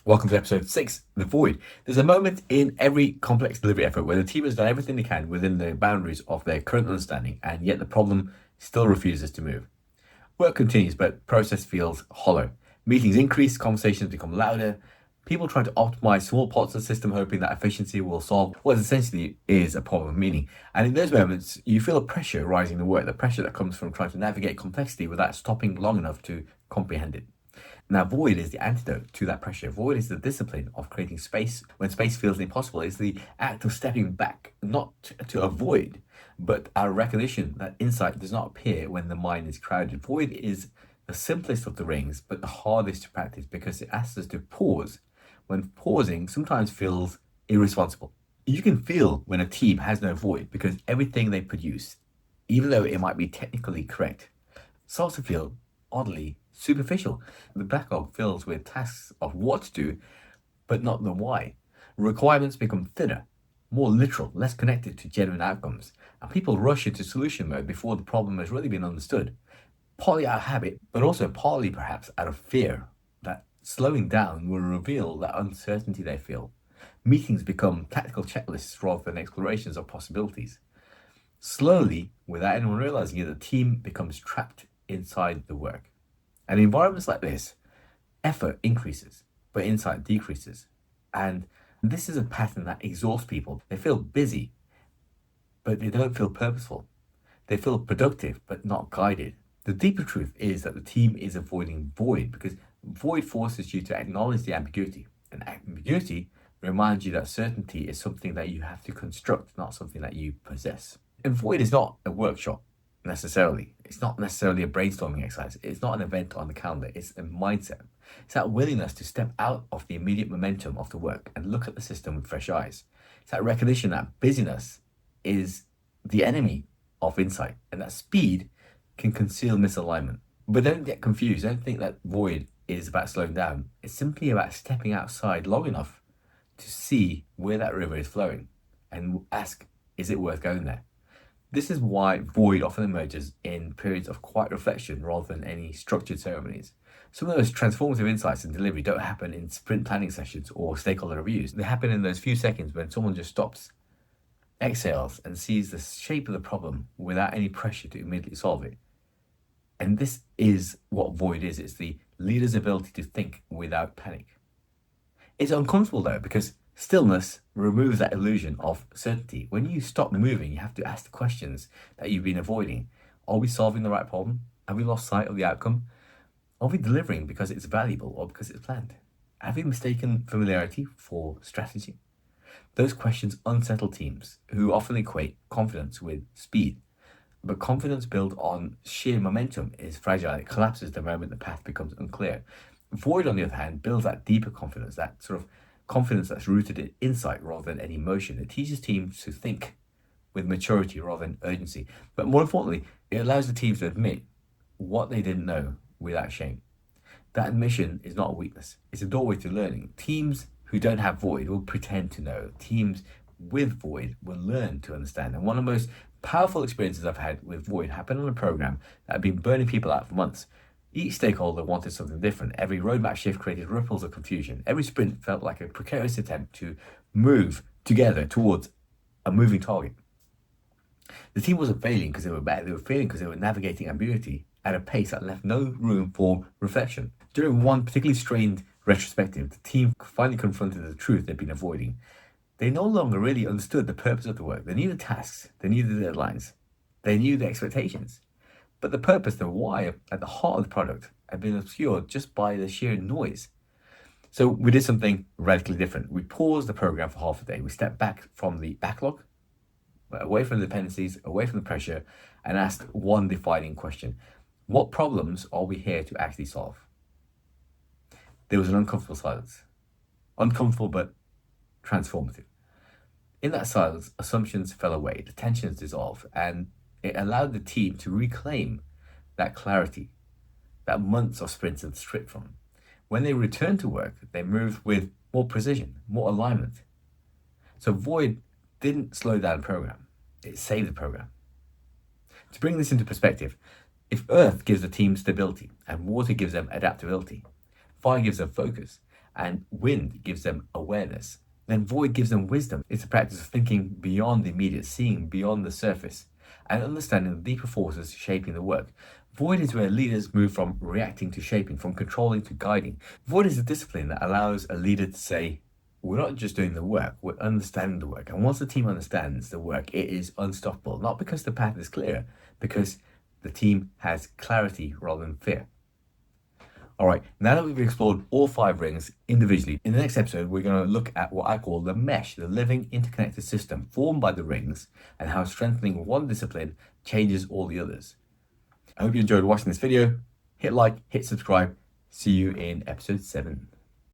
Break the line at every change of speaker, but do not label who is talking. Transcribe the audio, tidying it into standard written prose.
Welcome to episode 6, The Void. There's a moment in every complex delivery effort where the team has done everything they can within the boundaries of their current understanding, and yet the problem still refuses to move. Work continues, but process feels hollow. Meetings increase, conversations become louder. People try to optimize small parts of the system, hoping that efficiency will solve what essentially is a problem of meaning. And in those moments, you feel a pressure rising in the work, the pressure that comes from trying to navigate complexity without stopping long enough to comprehend it. Now, void is the antidote to that pressure. Void is the discipline of creating space when space feels impossible. It's the act of stepping back, not to avoid, but our recognition that insight does not appear when the mind is crowded. Void is the simplest of the rings, but the hardest to practice because it asks us to pause when pausing sometimes feels irresponsible. You can feel when a team has no void because everything they produce, even though it might be technically correct, starts to feel oddly superficial. The backlog fills with tasks of what to do, but not the why. Requirements become thinner, more literal, less connected to genuine outcomes, and people rush into solution mode before the problem has really been understood. Partly out of habit, but also partly perhaps out of fear that slowing down will reveal that uncertainty they feel. Meetings become tactical checklists rather than explorations of possibilities. Slowly, without anyone realizing it, the team becomes trapped inside the work. And in environments like this, effort increases, but insight decreases. And this is a pattern that exhausts people. They feel busy, but they don't feel purposeful. They feel productive, but not guided. The deeper truth is that the team is avoiding void because void forces you to acknowledge the ambiguity. And ambiguity reminds you that certainty is something that you have to construct, not something that you possess. And void is not a workshop necessarily. It's not necessarily a brainstorming exercise. It's not an event on the calendar. It's a mindset. It's that willingness to step out of the immediate momentum of the work and look at the system with fresh eyes. It's that recognition that busyness is the enemy of insight and that speed can conceal misalignment. But don't get confused. Don't think that void is about slowing down. It's simply about stepping outside long enough to see where that river is flowing and ask, is it worth going there? This is why void often emerges in periods of quiet reflection rather than any structured ceremonies. Some of those transformative insights in delivery don't happen in sprint planning sessions or stakeholder reviews. They happen in those few seconds when someone just stops, exhales, and sees the shape of the problem without any pressure to immediately solve it. And this is what void is. It's the leader's ability to think without panic. It's uncomfortable though, because stillness removes that illusion of certainty. When you stop moving, you have to ask the questions that you've been avoiding. Are we solving the right problem? Have we lost sight of the outcome? Are we delivering because it's valuable or because it's planned? Have we mistaken familiarity for strategy? Those questions unsettle teams who often equate confidence with speed. But confidence built on sheer momentum is fragile. It collapses the moment the path becomes unclear. Void, on the other hand, builds that deeper confidence, that sort of confidence that's rooted in insight rather than any emotion. It teaches teams to think with maturity rather than urgency. But more importantly, it allows the teams to admit what they didn't know without shame. That admission is not a weakness. It's a doorway to learning. Teams who don't have void will pretend to know. Teams with void will learn to understand. And one of the most powerful experiences I've had with void happened on a program that had been burning people out for months. Each stakeholder wanted something different. Every roadmap shift created ripples of confusion. Every sprint felt like a precarious attempt to move together towards a moving target. The team wasn't failing because they were bad. They were failing because they were navigating ambiguity at a pace that left no room for reflection. During one particularly strained retrospective, the team finally confronted the truth they'd been avoiding. They no longer really understood the purpose of the work. They knew the tasks, they knew the deadlines, they knew the expectations. But the purpose, the why at the heart of the product had been obscured just by the sheer noise. So we did something radically different. We paused the program for half a day. We stepped back from the backlog, away from the dependencies, away from the pressure, and asked one defining question. What problems are we here to actually solve? There was an uncomfortable silence. Uncomfortable but transformative. In that silence, assumptions fell away, the tensions dissolved, and it allowed the team to reclaim that clarity that months of sprints had stripped from. When they returned to work, they moved with more precision, more alignment. So void didn't slow down the program, it saved the program. To bring this into perspective, if earth gives the team stability and water gives them adaptability, fire gives them focus, and wind gives them awareness. Then void gives them wisdom. It's a practice of thinking beyond the immediate, seeing beyond the surface, and understanding the deeper forces shaping the work. Void is where leaders move from reacting to shaping, from controlling to guiding. Void is a discipline that allows a leader to say, we're not just doing the work, we're understanding the work. And once the team understands the work, it is unstoppable. Not because the path is clear, because the team has clarity rather than fear. All right, now that we've explored all 5 rings individually, in the next episode, we're going to look at what I call the mesh, the living interconnected system formed by the rings, and how strengthening one discipline changes all the others. I hope you enjoyed watching this video. Hit like, hit subscribe. See you in episode 7.